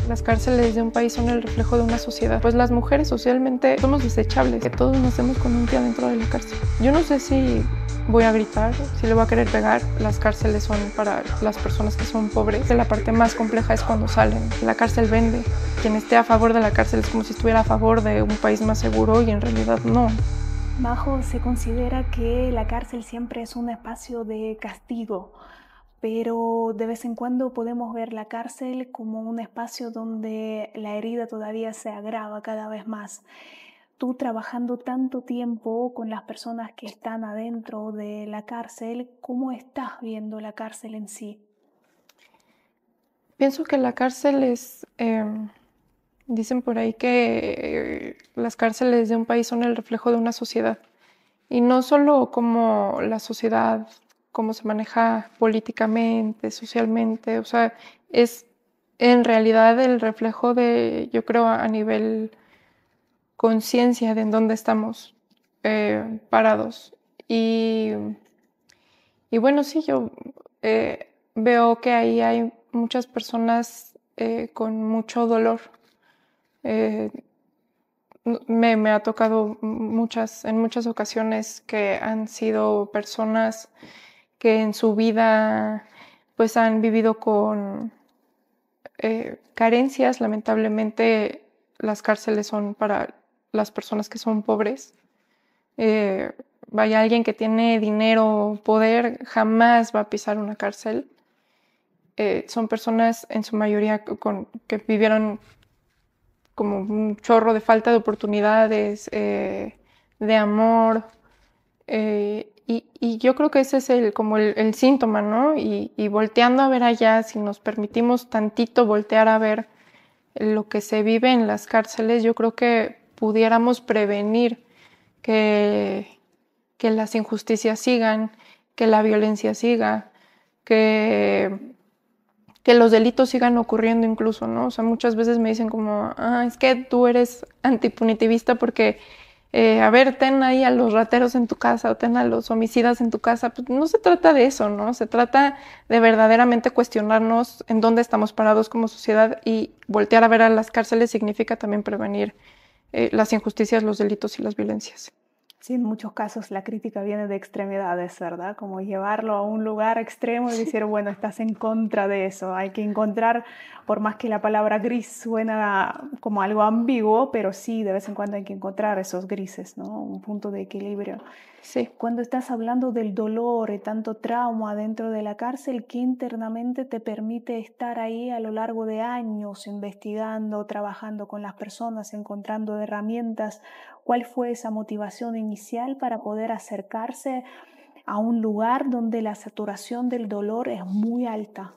Las cárceles de un país son el reflejo de una sociedad. Pues las mujeres socialmente somos desechables, que todos nacemos con un pie dentro de la cárcel. Yo no sé si voy a gritar, si le voy a querer pegar. Las cárceles son para las personas que son pobres. La parte más compleja es cuando salen. La cárcel vende. Quien esté a favor de la cárcel es como si estuviera a favor de un país más seguro y en realidad no. Majo, se considera que la cárcel siempre es un espacio de castigo, pero de vez en cuando podemos ver la cárcel como un espacio donde la herida todavía se agrava cada vez más. Tú trabajando tanto tiempo con las personas que están adentro de la cárcel, ¿cómo estás viendo la cárcel en sí? Pienso que la cárcel es... dicen por ahí que las cárceles de un país son el reflejo de una sociedad. Y no solo como la sociedad, cómo se maneja políticamente, socialmente, o sea, es en realidad el reflejo de, yo creo, a nivel conciencia de en dónde estamos parados. Y bueno, sí, yo veo que ahí hay muchas personas con mucho dolor. Eh, me ha tocado en muchas ocasiones que han sido personas que en su vida pues han vivido con carencias. Lamentablemente las cárceles son para las personas que son pobres. Vaya, alguien que tiene dinero, poder, jamás va a pisar una cárcel. Son personas en su mayoría que vivieron como un chorro de falta de oportunidades, de amor, y yo creo que ese es como el síntoma, ¿no? Y volteando a ver allá, si nos permitimos tantito voltear a ver lo que se vive en las cárceles, yo creo que pudiéramos prevenir que, que las injusticias sigan, que la violencia siga, que los delitos sigan ocurriendo incluso, ¿no? O sea, muchas veces me dicen como, es que tú eres antipunitivista porque, a ver, ten ahí a los rateros en tu casa o ten a los homicidas en tu casa. Pues no se trata de eso, ¿no? Se trata de verdaderamente cuestionarnos en dónde estamos parados como sociedad, y voltear a ver a las cárceles significa también prevenir las injusticias, los delitos y las violencias. Sí, en muchos casos la crítica viene de extremidades, ¿verdad? Como llevarlo a un lugar extremo y decir, bueno, estás en contra de eso. Hay que encontrar, por más que la palabra gris suena como algo ambiguo, pero sí, de vez en cuando hay que encontrar esos grises, ¿no? Un punto de equilibrio. Sí. Cuando estás hablando del dolor y tanto trauma dentro de la cárcel, ¿qué internamente te permite estar ahí a lo largo de años investigando, trabajando con las personas, encontrando herramientas? ¿Cuál fue esa motivación inicial para poder acercarse a un lugar donde la saturación del dolor es muy alta?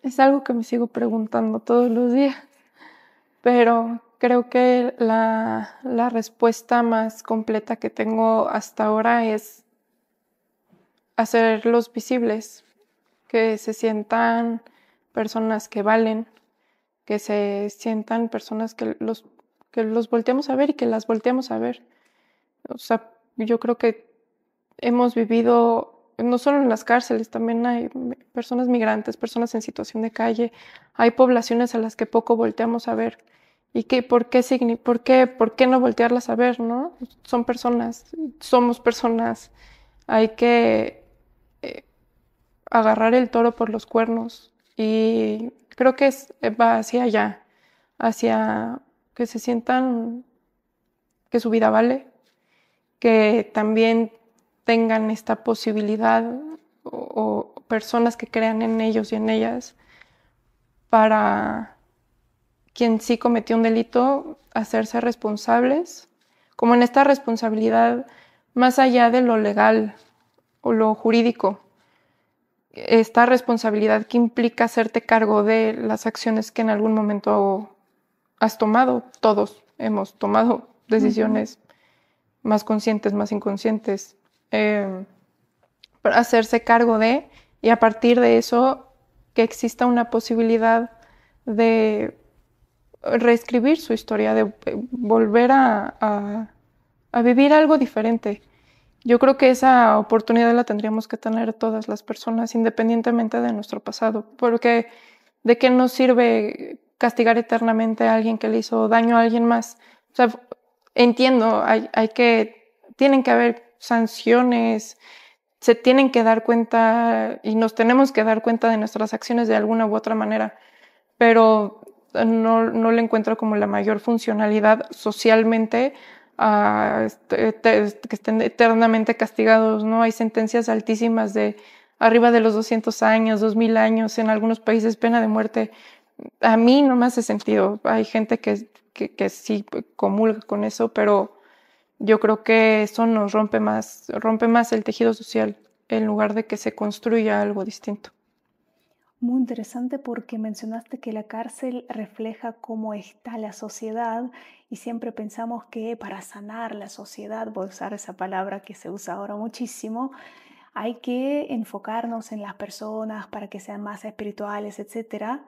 Es algo que me sigo preguntando todos los días, pero creo que la respuesta más completa que tengo hasta ahora es hacerlos visibles, que se sientan personas que valen, que se sientan personas que los volteamos a ver y que las volteamos a ver. O sea, yo creo que hemos vivido, no solo en las cárceles, también hay personas migrantes, personas en situación de calle, hay poblaciones a las que poco volteamos a ver. ¿Y por qué no voltearlas a ver, no? Son personas, somos personas. Hay que agarrar el toro por los cuernos, y creo que va hacia allá, hacia que se sientan que su vida vale, que también tengan esta posibilidad, o personas que crean en ellos y en ellas, para quien sí cometió un delito, hacerse responsables, como en esta responsabilidad más allá de lo legal o lo jurídico, esta responsabilidad que implica hacerte cargo de las acciones que en algún momento has tomado. Todos hemos tomado decisiones más conscientes, más inconscientes, hacerse cargo de, y a partir de eso que exista una posibilidad de reescribir su historia, de volver a vivir algo diferente. Yo creo que esa oportunidad la tendríamos que tener todas las personas, independientemente de nuestro pasado, porque ¿De qué nos sirve castigar eternamente a alguien que le hizo daño a alguien más? O sea, entiendo, tienen que haber sanciones, se tienen que dar cuenta y nos tenemos que dar cuenta de nuestras acciones de alguna u otra manera, pero no le encuentro como la mayor funcionalidad socialmente que estén eternamente castigados, ¿no? Hay sentencias altísimas de arriba de los 200 años, 2000 años, en algunos países pena de muerte. A mí no me hace sentido. Hay gente que sí comulga con eso, pero yo creo que eso nos rompe más el tejido social en lugar de que se construya algo distinto. Muy interesante porque mencionaste que la cárcel refleja cómo está la sociedad y siempre pensamos que para sanar la sociedad, voy a usar esa palabra que se usa ahora muchísimo, hay que enfocarnos en las personas para que sean más espirituales, etcétera.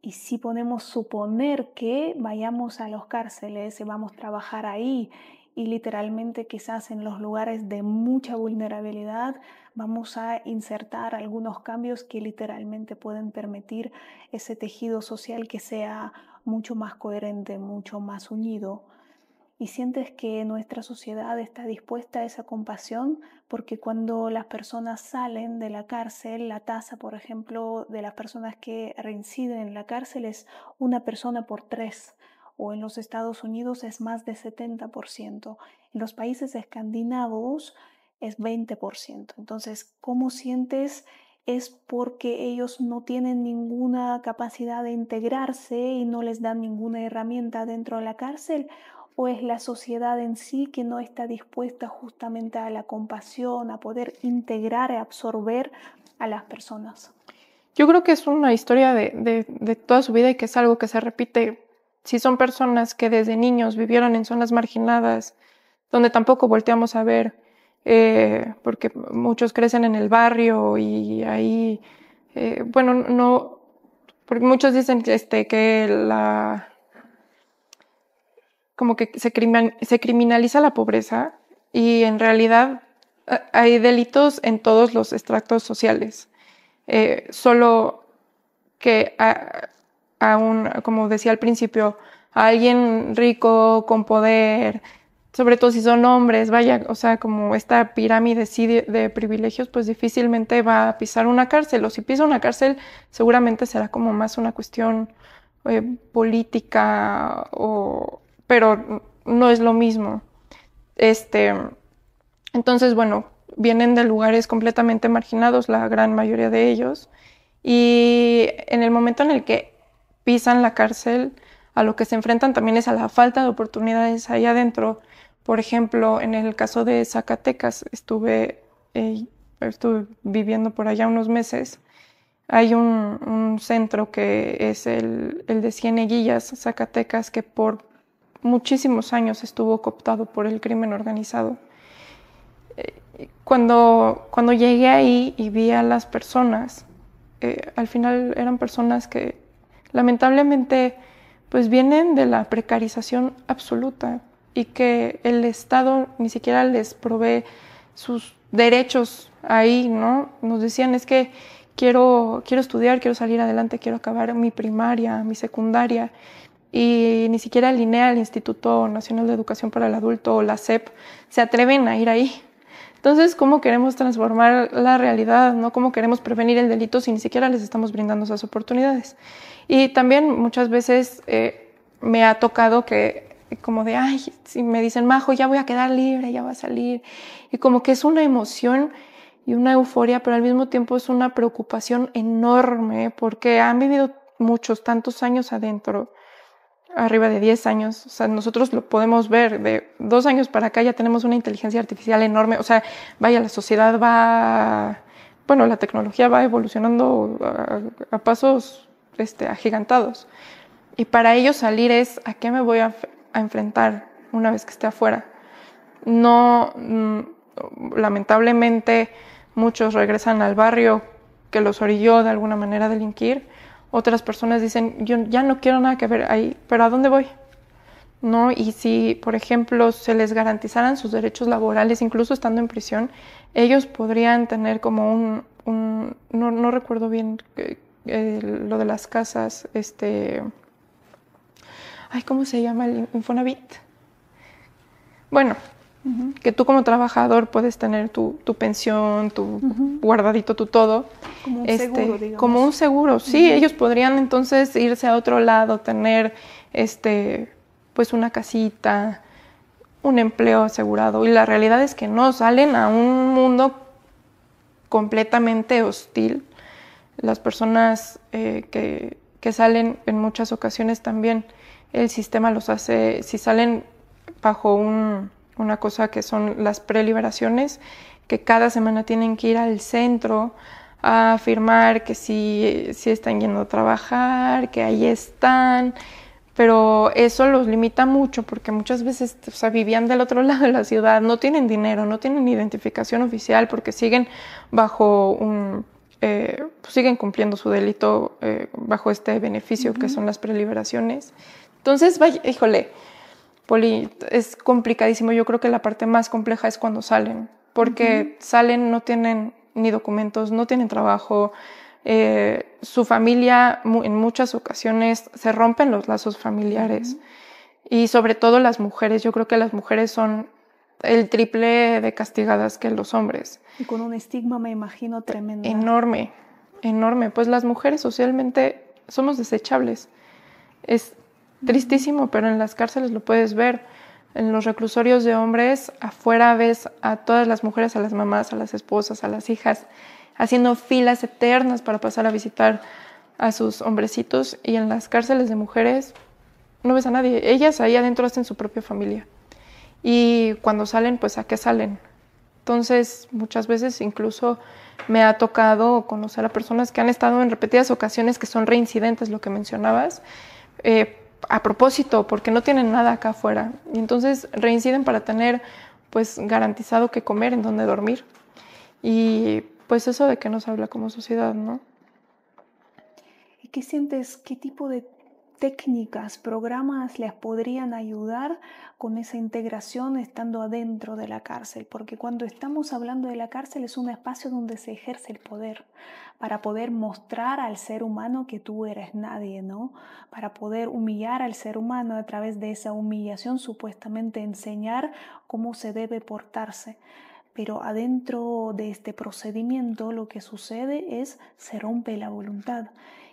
Y si podemos suponer que vayamos a las cárceles y vamos a trabajar ahí y literalmente quizás en los lugares de mucha vulnerabilidad, vamos a insertar algunos cambios que literalmente pueden permitir ese tejido social que sea mucho más coherente, mucho más unido. Y sientes que nuestra sociedad está dispuesta a esa compasión, porque cuando las personas salen de la cárcel, la tasa, por ejemplo, de las personas que reinciden en la cárcel es 1 persona por 3, o en los Estados Unidos es más de 70%. En los países escandinavos es 20%. Entonces, ¿cómo sientes? ¿Es porque ellos no tienen ninguna capacidad de integrarse y no les dan ninguna herramienta dentro de la cárcel? ¿O es la sociedad en sí que no está dispuesta justamente a la compasión, a poder integrar y absorber a las personas? Yo creo que es una historia de toda su vida y que es algo que se repite. Si son personas que desde niños vivieron en zonas marginadas, donde tampoco volteamos a ver, porque muchos crecen en el barrio y ahí, bueno, no, porque muchos dicen que como que se criminaliza la pobreza y en realidad hay delitos en todos los estratos sociales. Solo que como decía al principio, a alguien rico, con poder, sobre todo si son hombres, vaya, o sea, como esta pirámide sí de privilegios, pues difícilmente va a pisar una cárcel, o si pisa una cárcel seguramente será como más una cuestión política, pero no es lo mismo. Entonces, bueno, vienen de lugares completamente marginados, la gran mayoría de ellos, y en el momento en el que pisan la cárcel, a lo que se enfrentan también es a la falta de oportunidades ahí adentro. Por ejemplo, en el caso de Zacatecas, estuve viviendo por allá unos meses. Hay un centro que es el de Cieneguillas, Zacatecas, que por muchísimos años estuvo cooptado por el crimen organizado. Cuando llegué ahí y vi a las personas, al final eran personas que lamentablemente pues vienen de la precarización absoluta y que el Estado ni siquiera les provee sus derechos ahí, ¿no? Nos decían, es que quiero estudiar, quiero salir adelante, quiero acabar mi primaria, mi secundaria, y ni siquiera el INEA, el Instituto Nacional de Educación para el Adulto, o la SEP, se atreven a ir ahí. Entonces, ¿cómo queremos transformar la realidad, ¿no? ¿Cómo queremos prevenir el delito si ni siquiera les estamos brindando esas oportunidades? Y también muchas veces me ha tocado que como de, ay, si me dicen, Majo, ya voy a quedar libre, ya voy a salir. Y como que es una emoción y una euforia, pero al mismo tiempo es una preocupación enorme porque han vivido tantos años adentro, arriba de 10 años, o sea, nosotros lo podemos ver, de 2 años para acá ya tenemos una inteligencia artificial enorme, o sea, vaya, la sociedad la tecnología va evolucionando a pasos agigantados, y para ellos salir es, ¿a qué me voy a enfrentar una vez que esté afuera? No, lamentablemente, muchos regresan al barrio que los orilló de alguna manera a delinquir. Otras personas dicen, yo ya no quiero nada que ver ahí, pero ¿a dónde voy? ¿No? Y si, por ejemplo, se les garantizaran sus derechos laborales, incluso estando en prisión, ellos podrían tener como no recuerdo bien lo de las casas, ¿cómo se llama? El Infonavit. Bueno, que tú como trabajador puedes tener tu pensión, tu guardadito, tu todo. Como un seguro, digamos. Como un seguro, sí. Ellos podrían entonces irse a otro lado, tener pues una casita, un empleo asegurado. Y la realidad es que no, salen a un mundo completamente hostil. Las personas que salen en muchas ocasiones también, el sistema los hace, si salen bajo una cosa que son las preliberaciones, que cada semana tienen que ir al centro a afirmar que sí están yendo a trabajar, que ahí están, pero eso los limita mucho porque muchas veces, o sea, vivían del otro lado de la ciudad, no tienen dinero, no tienen identificación oficial porque siguen bajo pues siguen cumpliendo su delito bajo este beneficio que son las preliberaciones. Entonces, vaya, híjole, Poli, es complicadísimo. Yo creo que la parte más compleja es cuando salen, porque salen, no tienen ni documentos, no tienen trabajo, su familia en muchas ocasiones se rompen los lazos familiares y sobre todo las mujeres. Yo creo que las mujeres son el triple de castigadas que los hombres. Y con un estigma, me imagino, tremendo. Enorme, enorme. Pues las mujeres socialmente somos desechables. Es tristísimo, pero en las cárceles lo puedes ver. En los reclusorios de hombres, afuera ves a todas las mujeres, a las mamás, a las esposas, a las hijas, haciendo filas eternas para pasar a visitar a sus hombrecitos. Y en las cárceles de mujeres no ves a nadie. Ellas ahí adentro hacen su propia familia. Y cuando salen, pues ¿a qué salen? Entonces, muchas veces incluso me ha tocado conocer a personas que han estado en repetidas ocasiones, que son reincidentes, lo que mencionabas, a propósito, porque no tienen nada acá afuera. Y entonces reinciden para tener pues garantizado qué comer, en dónde dormir. Y pues eso de qué nos habla como sociedad, ¿no? ¿Y qué sientes? ¿Qué tipo de técnicas, programas les podrían ayudar con esa integración estando adentro de la cárcel? Porque cuando estamos hablando de la cárcel es un espacio donde se ejerce el poder, para poder mostrar al ser humano que tú eres nadie, ¿no? Para poder humillar al ser humano, a través de esa humillación supuestamente enseñar cómo se debe portarse. Pero adentro de este procedimiento lo que sucede es se rompe la voluntad.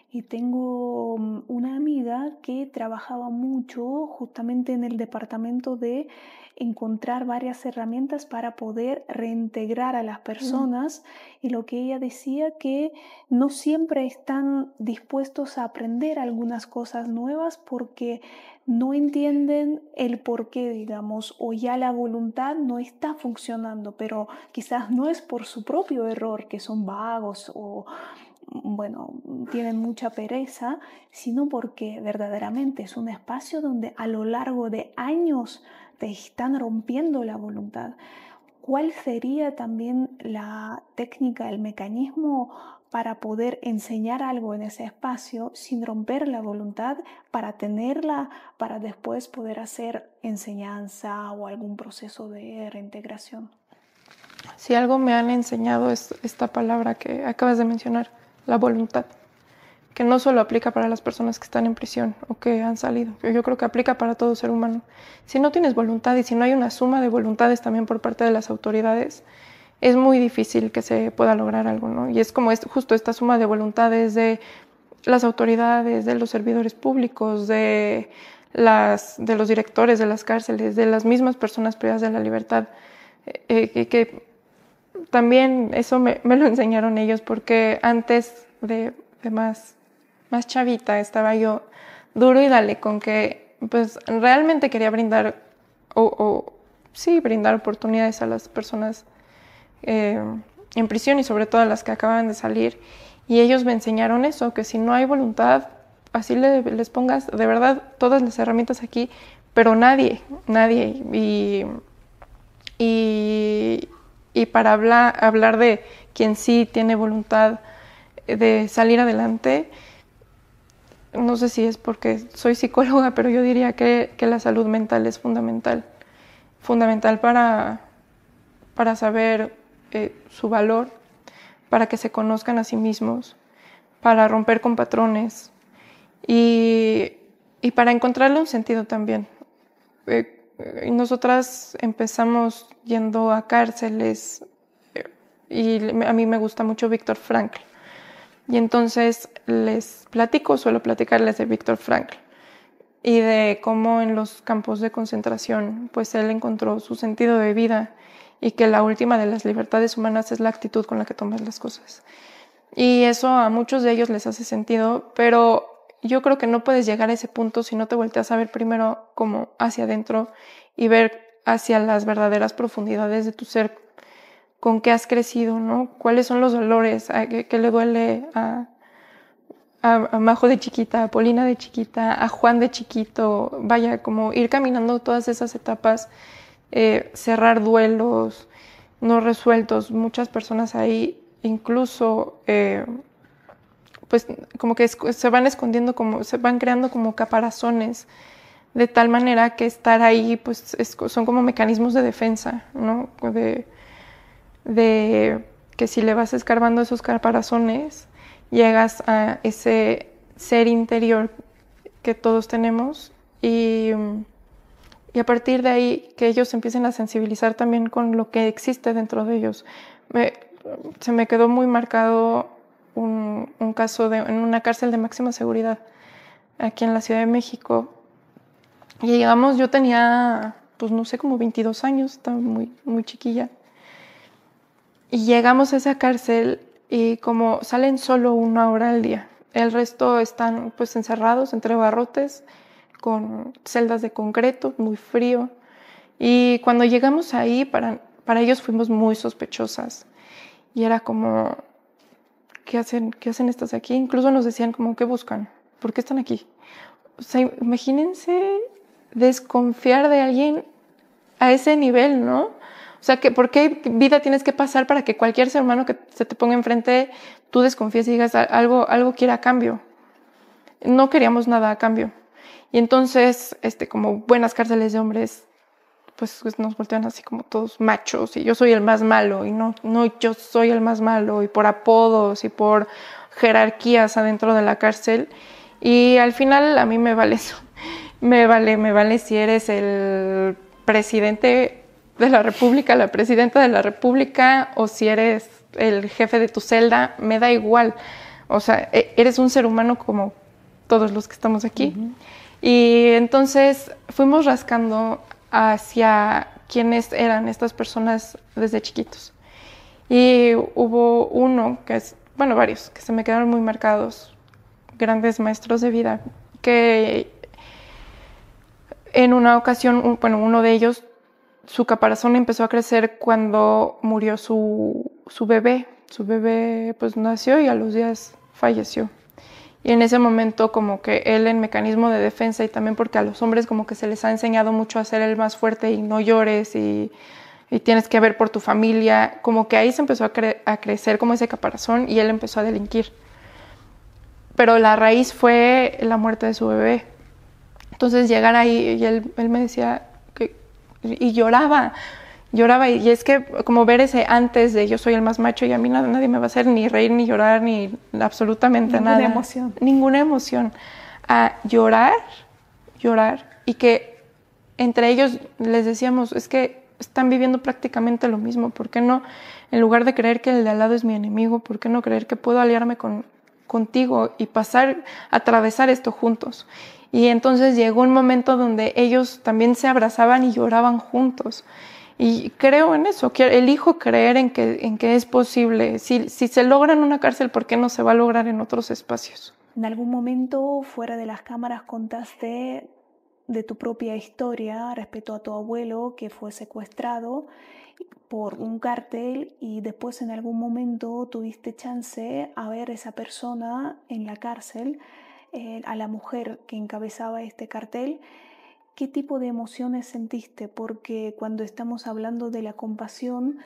Y tengo una amiga que trabajaba mucho justamente en el departamento de encontrar varias herramientas para poder reintegrar a las personas, y lo que ella decía que no siempre están dispuestos a aprender algunas cosas nuevas porque no entienden el porqué, digamos, o ya la voluntad no está funcionando, pero quizás no es por su propio error, que son vagos o bueno, tienen mucha pereza, sino porque verdaderamente es un espacio donde a lo largo de años te están rompiendo la voluntad. ¿Cuál sería también la técnica, el mecanismo para poder enseñar algo en ese espacio sin romper la voluntad, para tenerla, para después poder hacer enseñanza o algún proceso de reintegración? Si algo me han enseñado es esta palabra que acabas de mencionar, la voluntad, que no solo aplica para las personas que están en prisión o que han salido, yo creo que aplica para todo ser humano. Si no tienes voluntad y si no hay una suma de voluntades también por parte de las autoridades, es muy difícil que se pueda lograr algo, ¿no? Y es como justo esta suma de voluntades de las autoridades, de los servidores públicos, de los directores de las cárceles, de las mismas personas privadas de la libertad, que también eso me lo enseñaron ellos, porque antes de más chavita estaba yo duro y dale con que pues realmente quería brindar brindar oportunidades a las personas en prisión y sobre todo a las que acaban de salir, y ellos me enseñaron eso, que si no hay voluntad, así les pongas de verdad todas las herramientas aquí, pero nadie y para hablar de quien sí tiene voluntad de salir adelante, no sé si es porque soy psicóloga, pero yo diría que la salud mental es fundamental para saber su valor, para que se conozcan a sí mismos, para romper con patrones y para encontrarle un sentido también. Nosotras empezamos yendo a cárceles y a mí me gusta mucho Viktor Frankl. Y entonces suelo platicarles de Viktor Frankl y de cómo en los campos de concentración pues él encontró su sentido de vida y que la última de las libertades humanas es la actitud con la que tomas las cosas. Y eso a muchos de ellos les hace sentido, pero yo creo que no puedes llegar a ese punto si no te volteas a ver primero como hacia adentro y ver hacia las verdaderas profundidades de tu ser, con qué has crecido, ¿no? ¿Cuáles son los dolores? ¿Qué le duele a Majo de chiquita, a Polina de chiquita, a Juan de chiquito? Vaya, como ir caminando todas esas etapas, cerrar duelos no resueltos. Muchas personas ahí incluso pues como que se van escondiendo, se van creando como caparazones, de tal manera que estar ahí pues son como mecanismos de defensa, ¿no? De que si le vas escarbando esos caparazones, llegas a ese ser interior que todos tenemos y a partir de ahí que ellos empiecen a sensibilizar también con lo que existe dentro de ellos. Se me quedó muy marcado un caso en una cárcel de máxima seguridad aquí en la Ciudad de México. Y llegamos, yo tenía, pues no sé, como 22 años, estaba muy, muy chiquilla. Y llegamos a esa cárcel y como salen solo 1 hora al día, el resto están pues encerrados entre barrotes con celdas de concreto, muy frío. Y cuando llegamos ahí, para ellos fuimos muy sospechosas. Y era como, ¿qué hacen estas aquí? Incluso nos decían como, ¿qué buscan? ¿Por qué están aquí? O sea, imagínense desconfiar de alguien a ese nivel, ¿no? O sea, ¿por qué vida tienes que pasar para que cualquier ser humano que se te ponga enfrente, tú desconfíes y digas algo quiere a cambio? No queríamos nada a cambio. Y entonces, como buenas cárceles de hombres, pues nos voltean así como todos machos y yo soy el más malo y no yo soy el más malo y por apodos y por jerarquías adentro de la cárcel. Y al final a mí me vale eso. Me vale si eres el presidente de la República, la presidenta de la República, o si eres el jefe de tu celda, me da igual. O sea, eres un ser humano como todos los que estamos aquí. Uh-huh. Y entonces fuimos rascando hacia quiénes eran estas personas desde chiquitos. Y hubo varios que se me quedaron muy marcados, grandes maestros de vida, que en una ocasión, uno de ellos, su caparazón empezó a crecer cuando murió su bebé. Su bebé pues nació y a los días falleció. Y en ese momento como que él en mecanismo de defensa y también porque a los hombres como que se les ha enseñado mucho a ser el más fuerte y no llores y tienes que ver por tu familia, como que ahí se empezó a crecer como ese caparazón y él empezó a delinquir. Pero la raíz fue la muerte de su bebé. Entonces llegar ahí y él me decía y lloraba y es que como ver ese antes de yo soy el más macho y a mí nadie me va a hacer ni reír ni llorar ni absolutamente nada. Ninguna emoción. A llorar y que entre ellos les decíamos, es que están viviendo prácticamente lo mismo, ¿por qué no? En lugar de creer que el de al lado es mi enemigo, ¿por qué no creer que puedo aliarme contigo y atravesar esto juntos? Y entonces llegó un momento donde ellos también se abrazaban y lloraban juntos. Y creo en eso, elijo creer en que es posible. Si se logra en una cárcel, ¿por qué no se va a lograr en otros espacios? En algún momento, fuera de las cámaras, contaste de tu propia historia respecto a tu abuelo que fue secuestrado por un cártel y después en algún momento tuviste chance a ver a esa persona en la cárcel, a la mujer que encabezaba este cartel. ¿Qué tipo de emociones sentiste? Porque cuando estamos hablando de la compasión,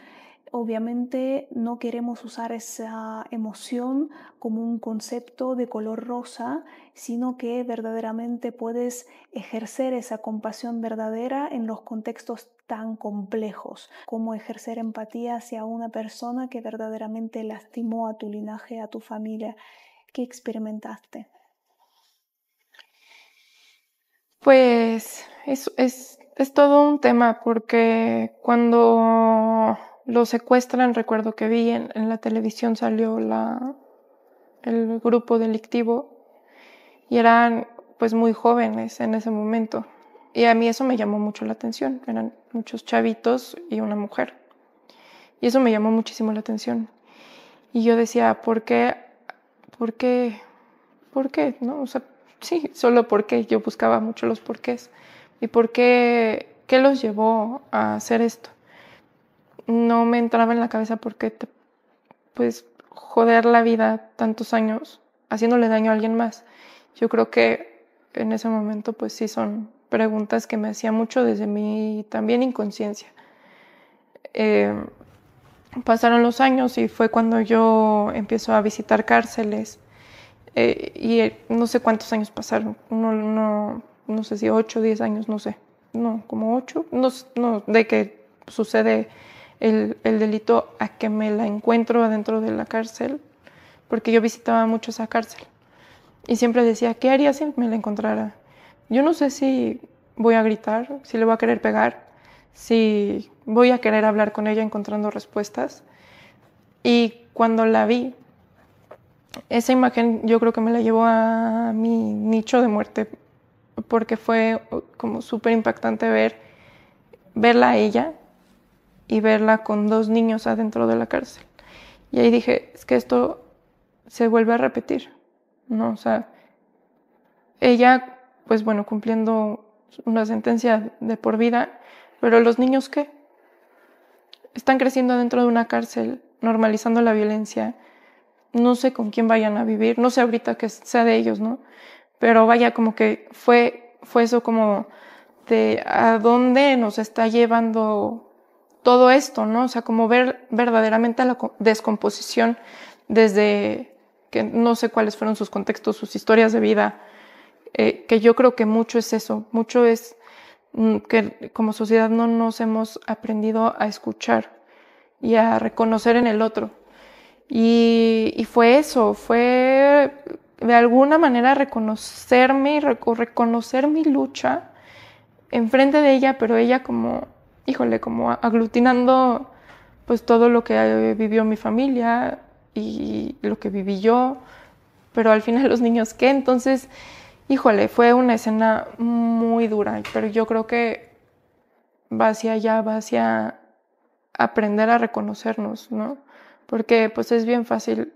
obviamente no queremos usar esa emoción como un concepto de color rosa, sino que verdaderamente puedes ejercer esa compasión verdadera en los contextos tan complejos, como ejercer empatía hacia una persona que verdaderamente lastimó a tu linaje, a tu familia. ¿Qué experimentaste? Pues es todo un tema porque cuando lo secuestran, recuerdo que vi en la televisión salió el grupo delictivo y eran pues muy jóvenes en ese momento. Y a mí eso me llamó mucho la atención. Eran muchos chavitos y una mujer. Y eso me llamó muchísimo la atención. Y yo decía, ¿por qué? ¿Por qué? ¿Por qué? ¿No? O sea, sí, solo por qué. Yo buscaba mucho los porqués. ¿Y por qué? ¿Qué los llevó a hacer esto? No me entraba en la cabeza por qué pues joder la vida tantos años haciéndole daño a alguien más. Yo creo que en ese momento pues sí son preguntas que me hacía mucho desde mi también inconsciencia. Pasaron los años y fue cuando yo empiezo a visitar cárceles no sé cuántos años pasaron, no sé si 8 o 10 años, no sé, no, como 8, no, de que sucede el delito a que me la encuentro adentro de la cárcel, porque yo visitaba mucho esa cárcel y siempre decía, ¿qué haría si me la encontrara? Yo no sé si voy a gritar, si le voy a querer pegar, si voy a querer hablar con ella encontrando respuestas. Y cuando la vi, esa imagen yo creo que me la llevó a mi nicho de muerte porque fue como súper impactante verla a ella y verla con 2 niños adentro de la cárcel. Y ahí dije, es que esto se vuelve a repetir, ¿no? O sea, ella, pues bueno, cumpliendo una sentencia de por vida, pero los niños, ¿qué? Están creciendo dentro de una cárcel, normalizando la violencia. No sé con quién vayan a vivir, no sé ahorita que sea de ellos, ¿no? Pero vaya, como que fue eso como de a dónde nos está llevando todo esto, ¿no? O sea, como ver verdaderamente la descomposición desde que no sé cuáles fueron sus contextos, sus historias de vida, que yo creo que mucho es eso, mucho es que como sociedad no nos hemos aprendido a escuchar y a reconocer en el otro. Y fue eso, fue de alguna manera reconocerme y reconocer mi lucha enfrente de ella, pero ella como, híjole, como aglutinando pues todo lo que vivió mi familia y lo que viví yo, pero al final los niños qué, entonces, híjole, fue una escena muy dura, pero yo creo que va hacia allá, va hacia aprender a reconocernos, ¿no? Porque pues es bien fácil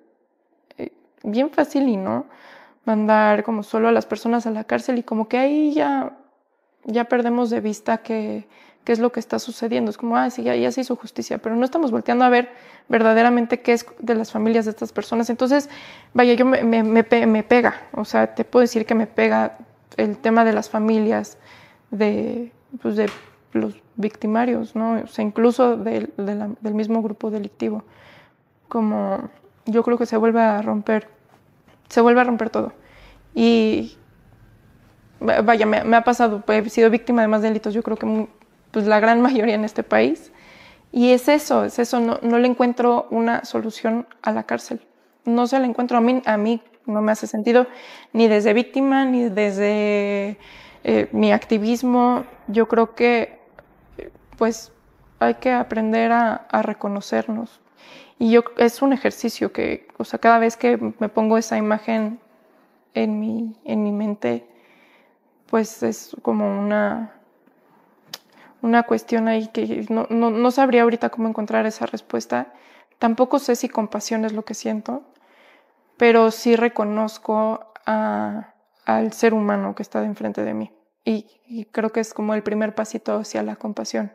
y no mandar como solo a las personas a la cárcel y como que ahí ya perdemos de vista qué es lo que está sucediendo. Es como, sí, ya se hizo justicia, pero no estamos volteando a ver verdaderamente qué es de las familias de estas personas. Entonces, vaya, yo me pega, o sea, te puedo decir que me pega el tema de las familias, pues de los victimarios, ¿no? O sea, incluso del mismo grupo delictivo. Como yo creo que se vuelve a romper todo. Y vaya, me ha pasado, he sido víctima de más delitos, yo creo que pues la gran mayoría en este país. Y es eso, no le encuentro una solución a la cárcel. No se la encuentro a mí no me hace sentido, ni desde víctima, ni desde mi activismo. Yo creo que pues hay que aprender a reconocernos. Y es un ejercicio que, o sea, cada vez que me pongo esa imagen en mi mente, pues es como una cuestión ahí que no sabría ahorita cómo encontrar esa respuesta. Tampoco sé si compasión es lo que siento, pero sí reconozco al ser humano que está de enfrente de mí. Y creo que es como el primer pasito hacia la compasión.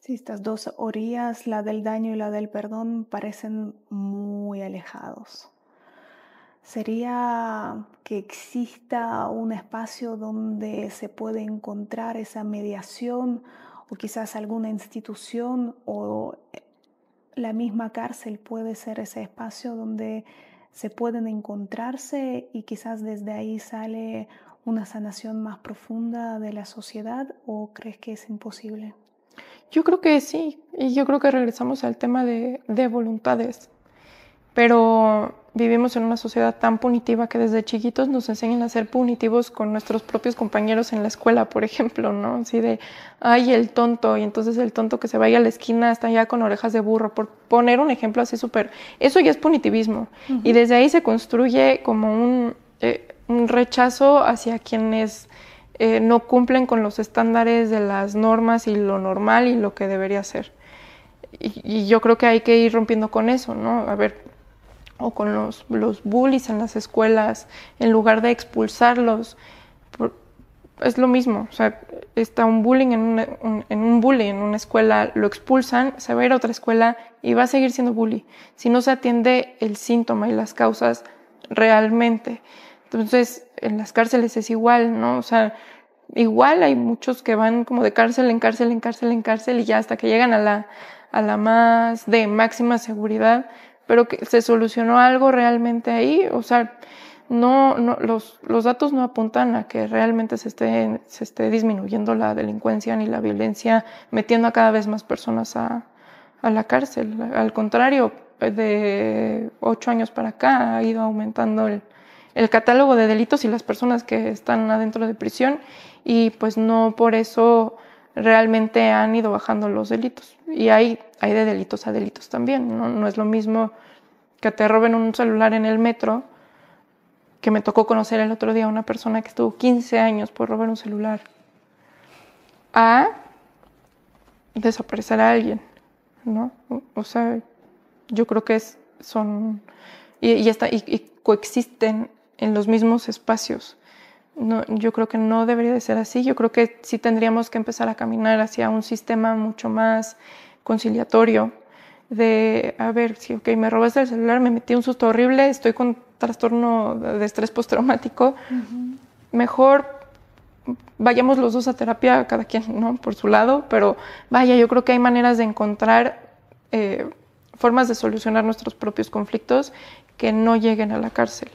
Sí, estas dos orillas, la del daño y la del perdón, parecen muy alejados. ¿Sería que exista un espacio donde se puede encontrar esa mediación o quizás alguna institución o la misma cárcel puede ser ese espacio donde se pueden encontrarse y quizás desde ahí sale una sanación más profunda de la sociedad o crees que es imposible? Yo creo que sí, y yo creo que regresamos al tema de voluntades, pero vivimos en una sociedad tan punitiva que desde chiquitos nos enseñan a ser punitivos con nuestros propios compañeros en la escuela, por ejemplo, ¿no? Así de, ay, el tonto, y entonces el tonto que se vaya a la esquina está ya con orejas de burro, por poner un ejemplo así súper, eso ya es punitivismo, y desde ahí se construye como un rechazo hacia quienes no cumplen con los estándares de las normas y lo normal y lo que debería ser. Y yo creo que hay que ir rompiendo con eso, ¿no? A ver, o con los bullies en las escuelas, en lugar de expulsarlos, es lo mismo, o sea, está un bullying en un bully en una escuela, lo expulsan, se va a ir a otra escuela y va a seguir siendo bully, si no se atiende el síntoma y las causas realmente. Entonces, en las cárceles es igual, ¿no? O sea, igual hay muchos que van como de cárcel en cárcel, en cárcel, en cárcel, y ya hasta que llegan a la más de máxima seguridad, pero que se solucionó algo realmente ahí, o sea, los datos no apuntan a que realmente se esté disminuyendo la delincuencia ni la violencia, metiendo a cada vez más personas a la cárcel. Al contrario, de 8 años para acá ha ido aumentando el catálogo de delitos y las personas que están adentro de prisión, y pues no por eso realmente han ido bajando los delitos. Y hay de delitos a delitos también, ¿no? No es lo mismo que te roben un celular en el metro, que me tocó conocer el otro día a una persona que estuvo 15 años por robar un celular, a desaparecer a alguien, ¿no? O sea, yo creo que son y coexisten en los mismos espacios. No, yo creo que no debería de ser así. Yo creo que sí tendríamos que empezar a caminar hacia un sistema mucho más conciliatorio de, a ver, sí, ok, me robaste el celular, me metí un susto horrible, estoy con trastorno de estrés postraumático, mejor vayamos los dos a terapia, cada quien, ¿no? Por su lado, pero vaya, yo creo que hay maneras de encontrar formas de solucionar nuestros propios conflictos que no lleguen a la cárcel.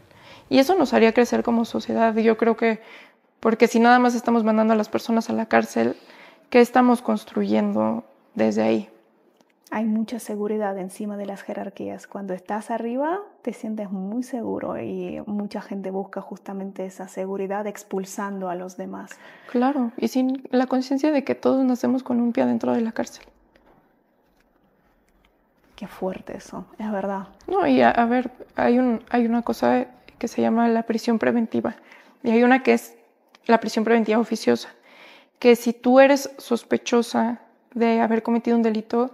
Y eso nos haría crecer como sociedad. Yo creo que, porque si nada más estamos mandando a las personas a la cárcel, ¿qué estamos construyendo desde ahí? Hay mucha seguridad encima de las jerarquías. Cuando estás arriba, te sientes muy seguro y mucha gente busca justamente esa seguridad expulsando a los demás. Claro, y sin la conciencia de que todos nacemos con un pie adentro de la cárcel. Qué fuerte eso, es verdad. No, y a ver, hay una cosa que se llama la prisión preventiva, y hay una que es la prisión preventiva oficiosa, que si tú eres sospechosa de haber cometido un delito,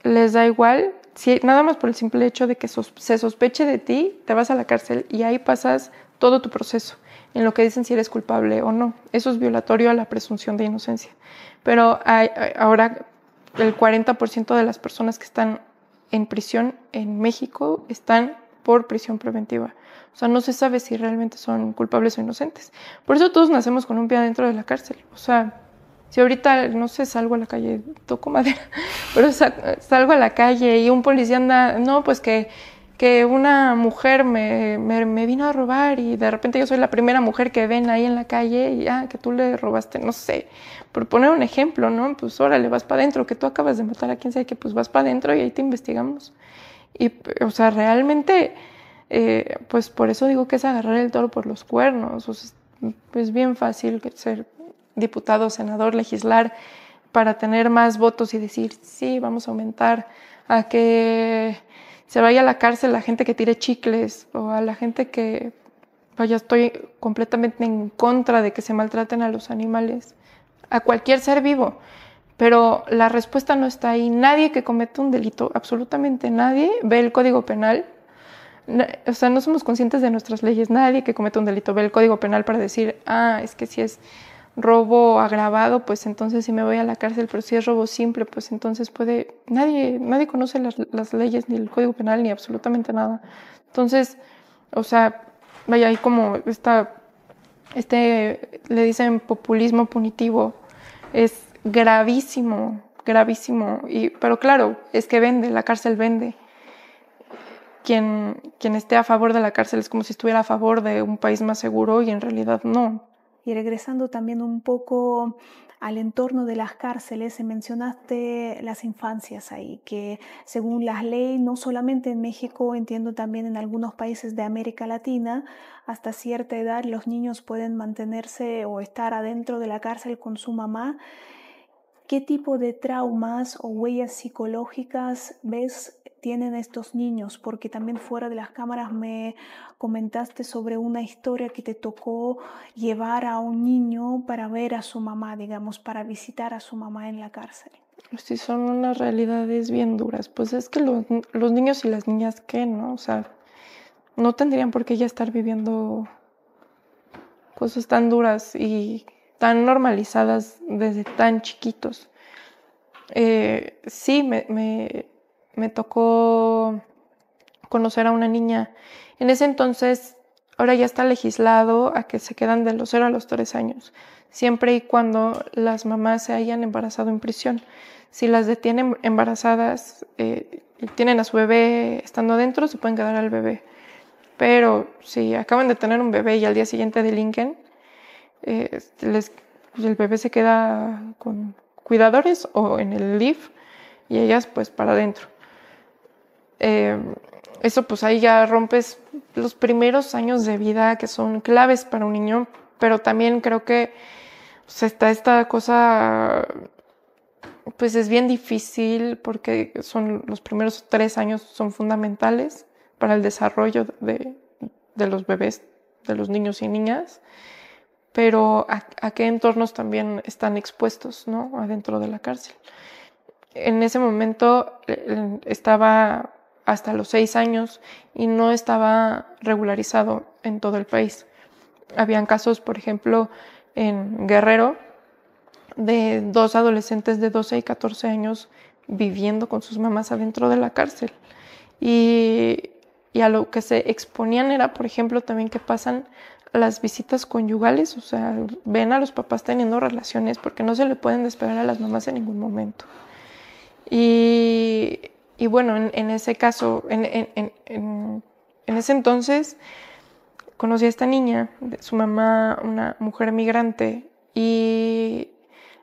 les da igual, si nada más por el simple hecho de que se sospeche de ti, te vas a la cárcel y ahí pasas todo tu proceso, en lo que dicen si eres culpable o no. Eso es violatorio a la presunción de inocencia. Pero ahora el 40% de las personas que están en prisión en México están por prisión preventiva. O sea, no se sabe si realmente son culpables o inocentes. Por eso todos nacemos con un pie adentro de la cárcel. O sea, si ahorita, no sé, salgo a la calle, toco madera, pero salgo a la calle y un policía anda, no, pues que una mujer me vino a robar y de repente yo soy la primera mujer que ven ahí en la calle y que tú le robaste, no sé, por poner un ejemplo, ¿no? Pues órale, vas para adentro, que tú acabas de matar a quien sea, que pues vas para adentro y ahí te investigamos. Y, o sea, realmente, pues por eso digo que es agarrar el toro por los cuernos. O sea, es bien fácil ser diputado, senador, legislar para tener más votos y decir, sí, vamos a aumentar a que se vaya a la cárcel la gente que tire chicles o a la gente que, vaya, estoy completamente en contra de que se maltraten a los animales, a cualquier ser vivo. Pero la respuesta no está ahí. Nadie que comete un delito, absolutamente nadie, ve el Código Penal. O sea, no somos conscientes de nuestras leyes. Nadie que comete un delito ve el Código Penal para decir, es que si es robo agravado, pues entonces sí me voy a la cárcel, pero si es robo simple, pues entonces nadie conoce las leyes, ni el Código Penal, ni absolutamente nada. Entonces, o sea, vaya, hay como le dicen populismo punitivo, es gravísimo, gravísimo, pero claro, es que vende, la cárcel vende. Quien esté a favor de la cárcel es como si estuviera a favor de un país más seguro y en realidad no. Y regresando también un poco al entorno de las cárceles, mencionaste las infancias ahí, que según las leyes, no solamente en México, entiendo también en algunos países de América Latina, hasta cierta edad los niños pueden mantenerse o estar adentro de la cárcel con su mamá. ¿Qué tipo de traumas o huellas psicológicas ves tienen estos niños? Porque también fuera de las cámaras me comentaste sobre una historia que te tocó llevar a un niño para ver a su mamá, digamos, para visitar a su mamá en la cárcel. Sí, son unas realidades bien duras. Pues es que los niños y las niñas, ¿qué, no? O sea, no tendrían por qué ya estar viviendo cosas tan duras y tan normalizadas desde tan chiquitos. Sí, me tocó conocer a una niña. En ese entonces, ahora ya está legislado a que se quedan de los 0 a los 3 años, siempre y cuando las mamás se hayan embarazado en prisión. Si las detienen embarazadas y tienen a su bebé estando adentro, se pueden quedar al bebé. Pero si acaban de tener un bebé y al día siguiente delinquen, el bebé se queda con cuidadores o en el LIF y ellas pues para adentro. Eso pues ahí ya rompes los primeros años de vida que son claves para un niño, pero también creo que pues, está esta cosa, pues es bien difícil porque son los primeros 3 años son fundamentales para el desarrollo de los bebés, de los niños y niñas, pero a qué entornos también están expuestos, ¿no? Adentro de la cárcel. En ese momento estaba hasta los 6 años y no estaba regularizado en todo el país. Habían casos, por ejemplo, en Guerrero, de 2 adolescentes de 12 y 14 años viviendo con sus mamás adentro de la cárcel. Y a lo que se exponían era, por ejemplo, también que pasan las visitas conyugales, o sea, ven a los papás teniendo relaciones porque no se le pueden despegar a las mamás en ningún momento. Y bueno, en ese caso, en ese entonces, conocí a esta niña, su mamá, una mujer migrante, y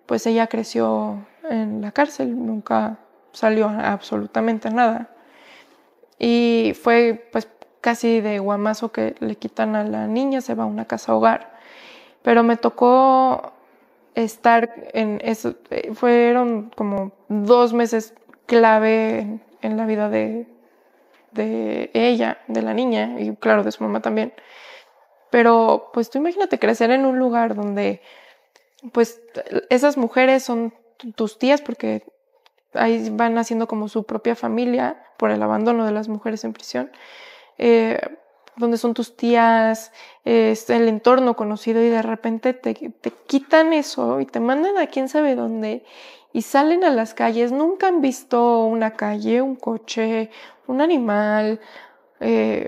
pues ella creció en la cárcel, nunca salió a absolutamente nada. Y fue pues casi de guamazo que le quitan a la niña, se va a una casa hogar. Pero me tocó estar en eso, fueron como 2 meses clave en la vida de ella, de la niña, y claro, de su mamá también. Pero pues tú imagínate crecer en un lugar donde pues esas mujeres son tus tías porque ahí van haciendo como su propia familia por el abandono de las mujeres en prisión, donde son tus tías, es el entorno conocido y de repente te quitan eso y te mandan a quién sabe dónde y salen a las calles, nunca han visto una calle, un coche, un animal,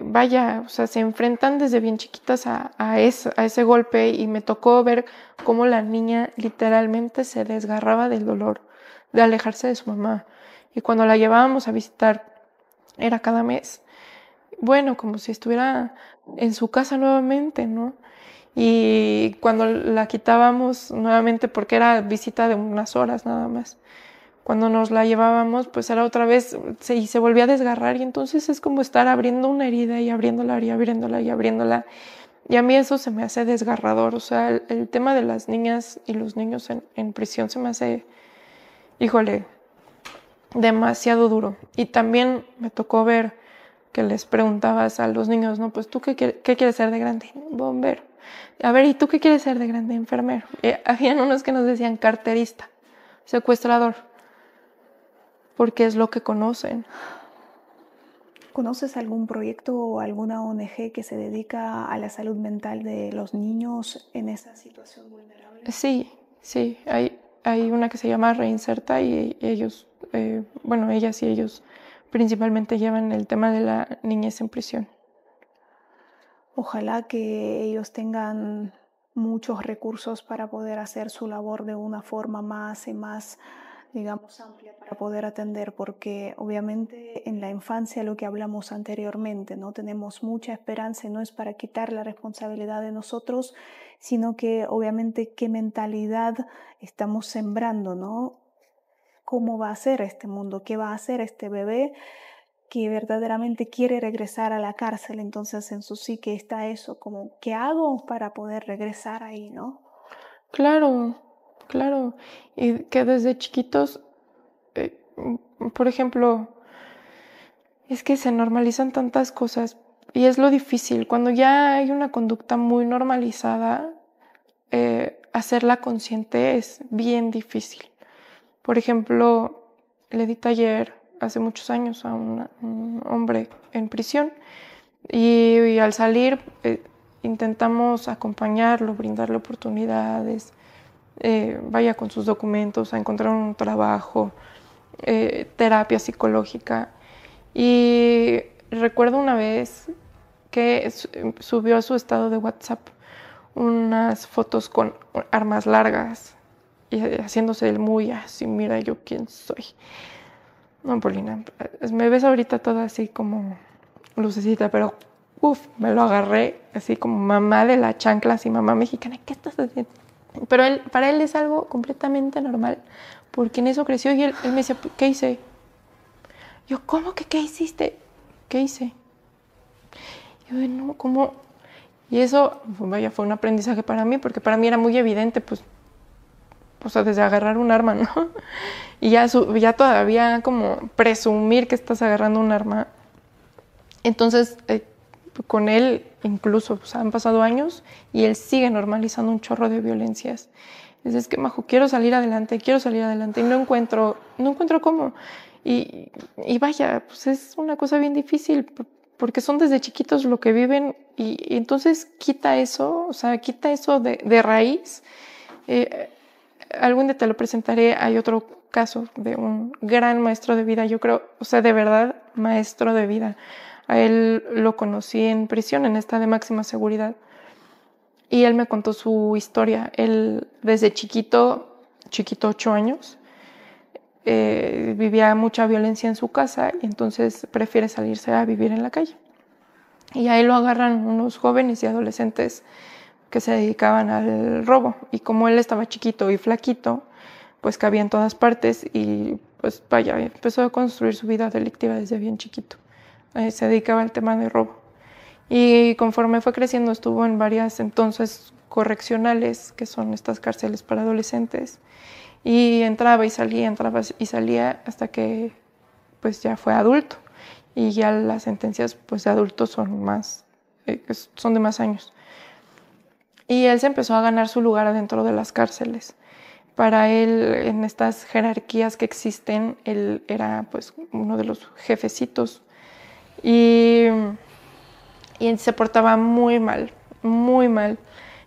vaya, o sea, se enfrentan desde bien chiquitas a ese golpe y me tocó ver cómo la niña literalmente se desgarraba del dolor de alejarse de su mamá. Y cuando la llevábamos a visitar, era cada mes, bueno, como si estuviera en su casa nuevamente, ¿no? Y cuando la quitábamos nuevamente, porque era visita de unas horas nada más, cuando nos la llevábamos, pues era otra vez, y se volvía a desgarrar, y entonces es como estar abriendo una herida y abriéndola y abriéndola y abriéndola. Y a mí eso se me hace desgarrador, o sea, el tema de las niñas y los niños en prisión se me hace, híjole, demasiado duro. Y también me tocó ver que les preguntabas a los niños, ¿no? Pues tú qué quieres ser de grande? Bombero. A ver, ¿y tú qué quieres ser de grande? Enfermero. Habían unos que nos decían carterista, secuestrador, porque es lo que conocen. ¿Conoces algún proyecto o alguna ONG que se dedica a la salud mental de los niños en esa situación vulnerable? Sí, sí, hay una que se llama Reinserta y ellos, bueno, ellas y ellos principalmente llevan el tema de la niñez en prisión. Ojalá que ellos tengan muchos recursos para poder hacer su labor de una forma más y más, digamos, amplia para poder atender, porque obviamente en la infancia lo que hablamos anteriormente, ¿no? Tenemos mucha esperanza y no es para quitar la responsabilidad de nosotros sino que obviamente qué mentalidad estamos sembrando, ¿no? ¿Cómo va a ser este mundo? ¿Qué va a hacer este bebé que verdaderamente quiere regresar a la cárcel? Entonces en su psique está eso, como, ¿qué hago para poder regresar ahí, no? Claro, claro. Y que desde chiquitos, por ejemplo, es que se normalizan tantas cosas y es lo difícil. Cuando ya hay una conducta muy normalizada, hacerla consciente es bien difícil. Por ejemplo, le di taller hace muchos años a un hombre en prisión y al salir intentamos acompañarlo, brindarle oportunidades, vaya con sus documentos a encontrar un trabajo, terapia psicológica. Y recuerdo una vez que subió a su estado de WhatsApp unas fotos con armas largas y haciéndose el muy así, mira yo quién soy. No, Paulina, me ves ahorita toda así como lucecita, pero me lo agarré así como mamá de la chancla, así mamá mexicana, ¿qué estás haciendo? Pero para él es algo completamente normal, porque en eso creció y él me decía, ¿qué hice? Yo, ¿cómo que qué hiciste? ¿Qué hice? Yo, no, ¿cómo? Y eso, vaya, fue un aprendizaje para mí, porque para mí era muy evidente, pues, o sea, desde agarrar un arma, ¿no? Y ya todavía como presumir que estás agarrando un arma. Entonces, con él incluso, pues, han pasado años y él sigue normalizando un chorro de violencias. Es que, Majo, quiero salir adelante y no encuentro cómo. Y vaya, pues es una cosa bien difícil porque son desde chiquitos lo que viven y entonces quita eso, o sea, quita eso de raíz. Algún día te lo presentaré. Hay otro caso de un gran maestro de vida, yo creo, o sea, de verdad, maestro de vida. A él lo conocí en prisión, en esta de máxima seguridad. Y él me contó su historia. Él desde chiquito, 8 años, vivía mucha violencia en su casa y entonces prefiere salirse a vivir en la calle. Y ahí lo agarran unos jóvenes y adolescentes que se dedicaban al robo. Y como él estaba chiquito y flaquito, pues cabía en todas partes y pues vaya, empezó a construir su vida delictiva desde bien chiquito. Se dedicaba al tema de robo. Y conforme fue creciendo estuvo en varias entonces correccionales, que son estas cárceles para adolescentes. Y entraba y salía hasta que pues ya fue adulto. Y ya las sentencias pues de adultos son de más años. Y él se empezó a ganar su lugar adentro de las cárceles. Para él, en estas jerarquías que existen, él era pues uno de los jefecitos. Y se portaba muy mal, muy mal.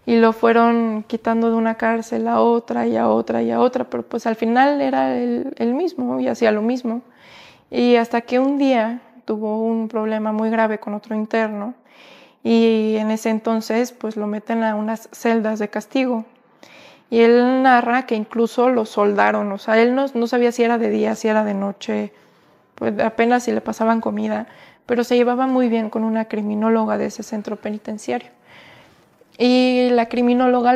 Y lo fueron quitando de una cárcel a otra y a otra y a otra, pero pues al final era el mismo y hacía lo mismo. Y hasta que un día tuvo un problema muy grave con otro interno y en ese entonces pues lo meten a unas celdas de castigo. Y él narra que incluso lo soldaron, o sea, él no sabía si era de día, si era de noche, pues apenas si le pasaban comida, pero se llevaba muy bien con una criminóloga de ese centro penitenciario. Y la criminóloga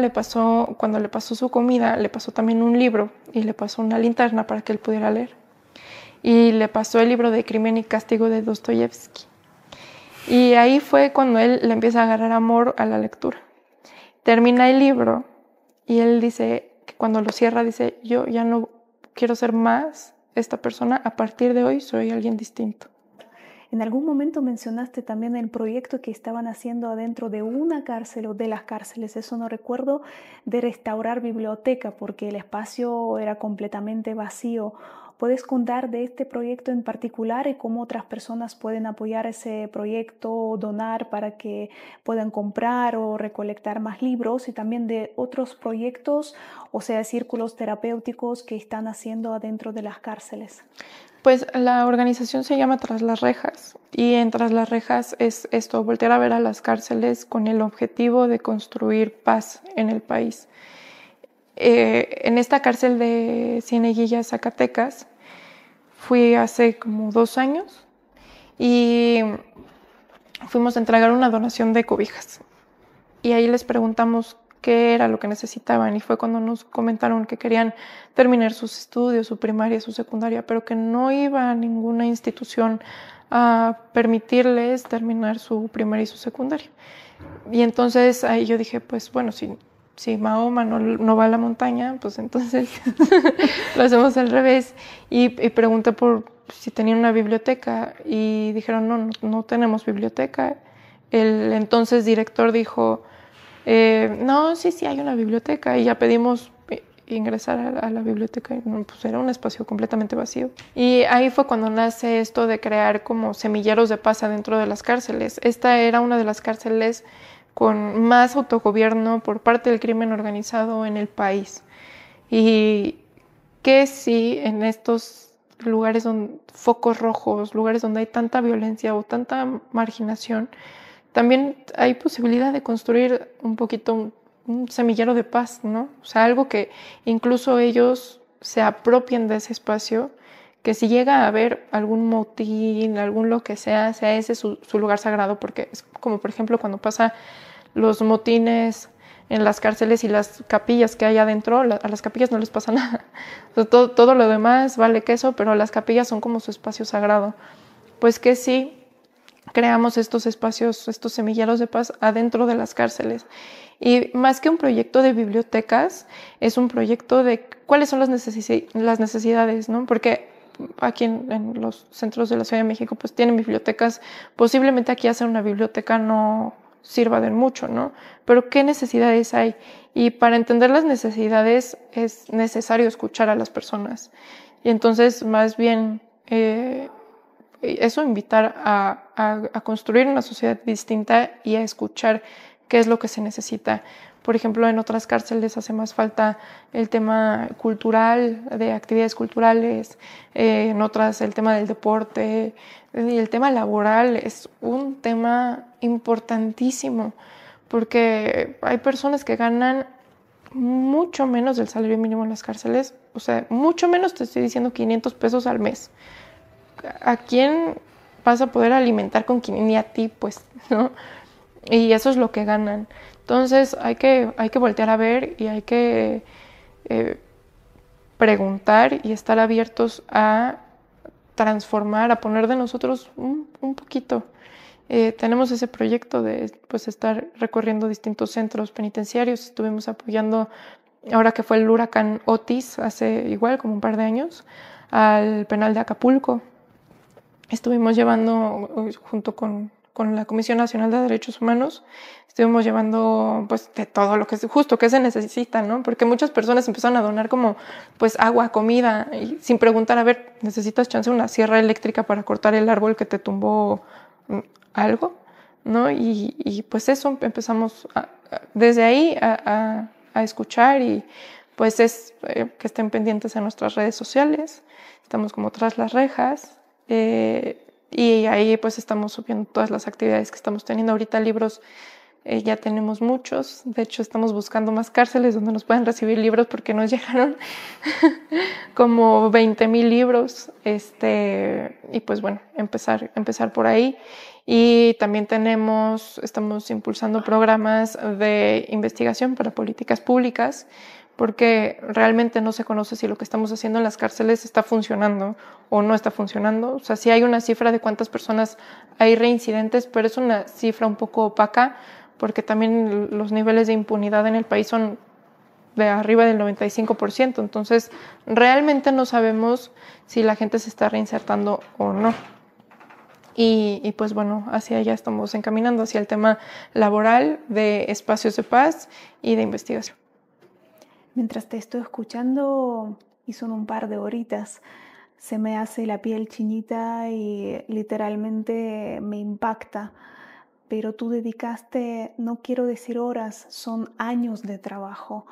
cuando le pasó su comida, le pasó también un libro y le pasó una linterna para que él pudiera leer. Y le pasó el libro de Crimen y Castigo de Dostoyevsky. Y ahí fue cuando él le empieza a agarrar amor a la lectura. Termina el libro y él dice que cuando lo cierra, dice, yo ya no quiero ser más esta persona, a partir de hoy soy alguien distinto. En algún momento mencionaste también el proyecto que estaban haciendo adentro de una cárcel o de las cárceles, eso no recuerdo, de restaurar biblioteca porque el espacio era completamente vacío. ¿Puedes contar de este proyecto en particular y cómo otras personas pueden apoyar ese proyecto o donar para que puedan comprar o recolectar más libros y también de otros proyectos, o sea, círculos terapéuticos que están haciendo adentro de las cárceles? Pues la organización se llama Tras las Rejas y en Tras las Rejas es esto, voltear a ver a las cárceles con el objetivo de construir paz en el país. En esta cárcel de Cieneguilla, Zacatecas, fui hace como 2 años y fuimos a entregar una donación de cobijas. Y ahí les preguntamos qué era lo que necesitaban, y fue cuando nos comentaron que querían terminar sus estudios, su primaria, su secundaria, pero que no iba a ninguna institución a permitirles terminar su primaria y su secundaria. Y entonces ahí yo dije, pues bueno, si Mahoma no va a la montaña, pues entonces lo hacemos al revés. Y pregunté por si tenían una biblioteca y dijeron, no tenemos biblioteca. El entonces director dijo, no, sí hay una biblioteca, y ya pedimos ingresar a la biblioteca, y pues era un espacio completamente vacío. Y ahí fue cuando nace esto de crear como semilleros de paz dentro de las cárceles. Esta era una de las cárceles con más autogobierno por parte del crimen organizado en el país. Y que sí, en estos lugares, focos rojos, lugares donde hay tanta violencia o tanta marginación, también hay posibilidad de construir un poquito un semillero de paz, ¿no? O sea, algo que incluso ellos se apropien de ese espacio, que si llega a haber algún motín, algún lo que sea ese su lugar sagrado, porque es como, por ejemplo, cuando pasa los motines en las cárceles y las capillas que hay adentro, a las capillas no les pasa nada. Todo lo demás vale queso, pero las capillas son como su espacio sagrado. Pues que sí, creamos estos espacios, estos semilleros de paz adentro de las cárceles. Y más que un proyecto de bibliotecas, es un proyecto de cuáles son las necesidades, ¿no? Porque aquí en los centros de la Ciudad de México pues tienen bibliotecas. Posiblemente aquí hacer una biblioteca no sirva de mucho, ¿no? Pero ¿qué necesidades hay? Y para entender las necesidades es necesario escuchar a las personas. Y entonces, más bien, eso, invitar a construir una sociedad distinta y a escuchar qué es lo que se necesita. Por ejemplo, en otras cárceles hace más falta el tema cultural, de actividades culturales, en otras el tema del deporte, y el tema laboral es un tema importantísimo, porque hay personas que ganan mucho menos del salario mínimo en las cárceles, o sea, mucho menos, te estoy diciendo, 500 pesos al mes. ¿A quién vas a poder alimentar con 500? Ni a ti, pues, ¿no? Y eso es lo que ganan. Entonces hay que voltear a ver, y hay que preguntar y estar abiertos a transformar, a poner de nosotros un poquito. Tenemos ese proyecto de pues estar recorriendo distintos centros penitenciarios. Estuvimos apoyando, ahora que fue el huracán Otis, hace igual como un par de años, al penal de Acapulco. Estuvimos llevando, junto con la Comisión Nacional de Derechos Humanos, estuvimos llevando pues de todo lo que justo que se necesita, ¿no? Porque muchas personas empezaron a donar como pues agua, comida, y sin preguntar, a ver, ¿necesitas chance una sierra eléctrica para cortar el árbol que te tumbó algo? ¿No? Y pues eso, empezamos desde ahí a escuchar, y pues es que estén pendientes en nuestras redes sociales. Estamos como Tras las Rejas, y ahí pues estamos subiendo todas las actividades que estamos teniendo. Ahorita libros ya tenemos muchos. De hecho, estamos buscando más cárceles donde nos puedan recibir libros, porque nos llegaron como 20,000 libros. Y pues bueno, empezar por ahí. Y también estamos impulsando programas de investigación para políticas públicas, porque realmente no se conoce si lo que estamos haciendo en las cárceles está funcionando o no está funcionando. O sea, sí hay una cifra de cuántas personas hay reincidentes, pero es una cifra un poco opaca, porque también los niveles de impunidad en el país son de arriba del 95%. Entonces, realmente no sabemos si la gente se está reinsertando o no. Y pues bueno, hacia allá estamos encaminando, hacia el tema laboral, de espacios de paz y de investigación. Mientras te estoy escuchando, y son un par de horitas, se me hace la piel chinita y literalmente me impacta. Pero tú dedicaste, no quiero decir horas, son años de trabajo.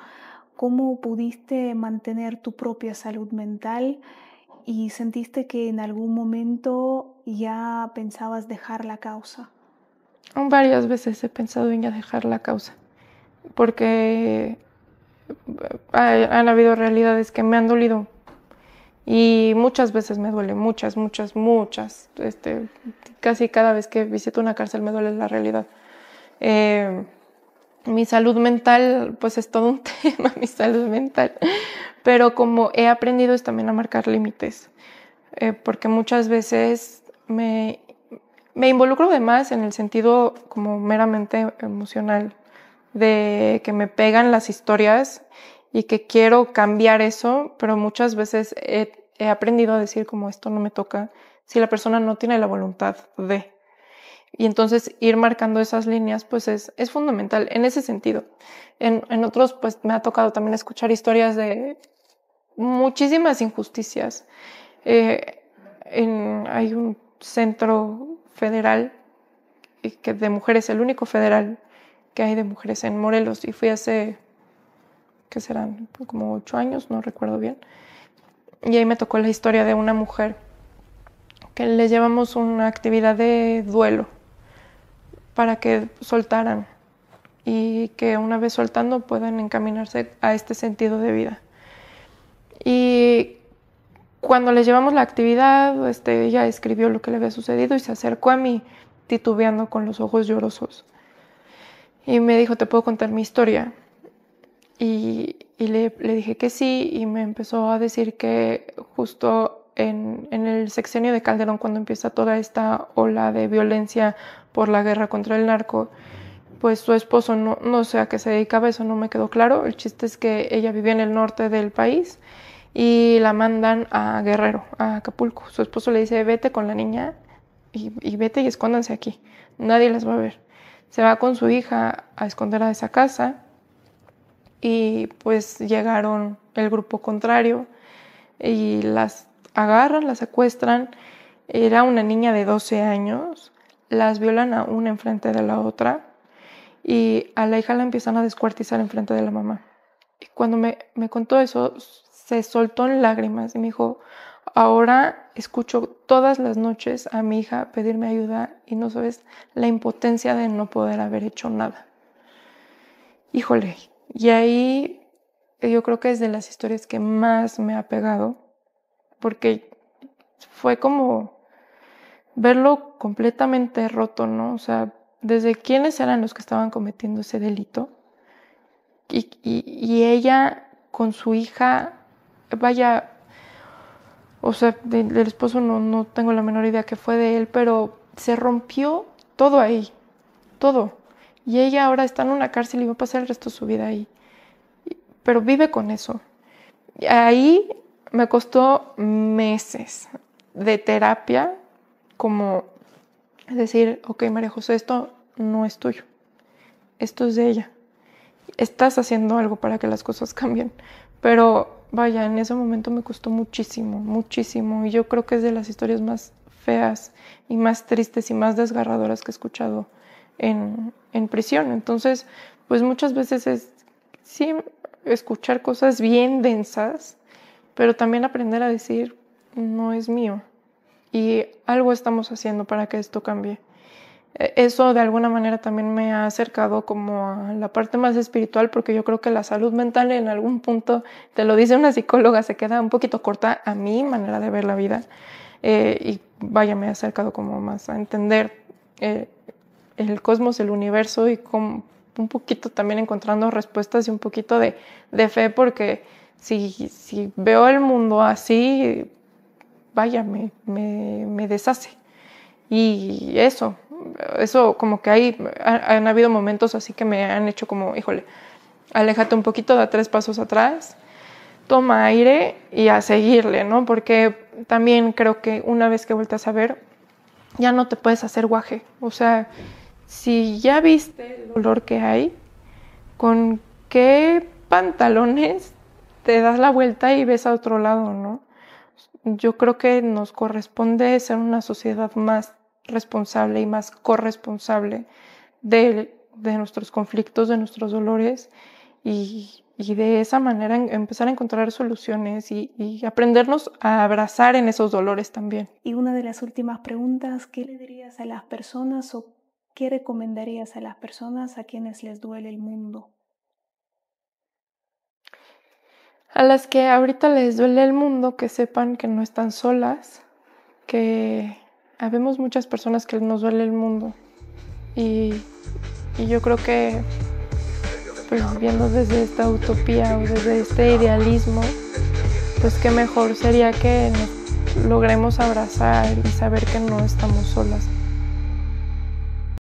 ¿Cómo pudiste mantener tu propia salud mental y sentiste que en algún momento ya pensabas dejar la causa? Varias veces he pensado en ya dejar la causa, porque han habido realidades que me han dolido, y muchas veces me duele, muchas. Casi cada vez que visito una cárcel me duele la realidad. Mi salud mental, pues es todo un tema, mi salud mental. Pero como he aprendido es también a marcar límites, porque muchas veces me involucro de más en el sentido como meramente emocional, de que me pegan las historias y que quiero cambiar eso, pero muchas veces he aprendido a decir como esto no me toca si la persona no tiene la voluntad de. Y entonces ir marcando esas líneas pues es fundamental en ese sentido. En otros pues me ha tocado también escuchar historias de muchísimas injusticias. Hay un centro federal que de mujeres, el único federal que hay de mujeres en Morelos, y fui hace, ¿qué serán? Como 8 años, no recuerdo bien. Y ahí me tocó la historia de una mujer que les llevamos una actividad de duelo para que soltaran y que una vez soltando puedan encaminarse a este sentido de vida. Y cuando les llevamos la actividad, ella escribió lo que le había sucedido y se acercó a mí titubeando con los ojos llorosos. Y me dijo, ¿te puedo contar mi historia? Y le dije que sí, y me empezó a decir que justo en el sexenio de Calderón, cuando empieza toda esta ola de violencia por la guerra contra el narco, pues su esposo no sé a qué se dedicaba, eso no me quedó claro. El chiste es que ella vivía en el norte del país y la mandan a Guerrero, a Acapulco. Su esposo le dice, vete con la niña y vete y escóndanse aquí, nadie las va a ver. Se va con su hija a esconder a esa casa y pues llegaron el grupo contrario y las agarran, las secuestran. Era una niña de 12 años, las violan a una enfrente de la otra y a la hija la empiezan a descuartizar enfrente de la mamá. Y cuando me contó eso, se soltó en lágrimas y me dijo, ahora escucho todas las noches a mi hija pedirme ayuda y no sabes la impotencia de no poder haber hecho nada. Híjole, y ahí yo creo que es de las historias que más me ha pegado, porque fue como verlo completamente roto, ¿no? O sea, desde quiénes eran los que estaban cometiendo ese delito y ella con su hija, vaya, o sea, del esposo no tengo la menor idea que fue de él, pero se rompió todo ahí, todo. Y ella ahora está en una cárcel y va a pasar el resto de su vida ahí. Pero vive con eso. Ahí me costó meses de terapia, como decir, ok, María José, esto no es tuyo, esto es de ella. Estás haciendo algo para que las cosas cambien. Pero vaya, en ese momento me costó muchísimo, muchísimo. Y yo creo que es de las historias más feas y más tristes y más desgarradoras que he escuchado en prisión. Entonces, pues muchas veces es, sí, escuchar cosas bien densas, pero también aprender a decir, no es mío. Y algo estamos haciendo para que esto cambie. Eso de alguna manera también me ha acercado como a la parte más espiritual, porque yo creo que la salud mental en algún punto, te lo dice una psicóloga, se queda un poquito corta a mi manera de ver la vida. Y vaya, me ha acercado como más a entender el cosmos, el universo y como un poquito también encontrando respuestas y un poquito de fe, porque si veo el mundo así, vaya, me deshace. Y eso como que han habido momentos así que me han hecho como, híjole, aléjate un poquito, da 3 pasos atrás, toma aire y a seguirle, ¿no? Porque también creo que una vez que vueltas a ver, ya no te puedes hacer guaje. O sea, si ya viste el dolor que hay, ¿con qué pantalones te das la vuelta y ves a otro lado, no? Yo creo que nos corresponde ser una sociedad más responsable y más corresponsable de nuestros conflictos, de nuestros dolores y de esa manera empezar a encontrar soluciones y aprendernos a abrazar en esos dolores también. Y una de las últimas preguntas, ¿qué le dirías a las personas o qué recomendarías a las personas a quienes les duele el mundo? A las que ahorita les duele el mundo, que sepan que no están solas, que habemos muchas personas que nos duele el mundo y yo creo que pues viendo desde esta utopía o desde este idealismo, pues qué mejor sería que nos logremos abrazar y saber que no estamos solas.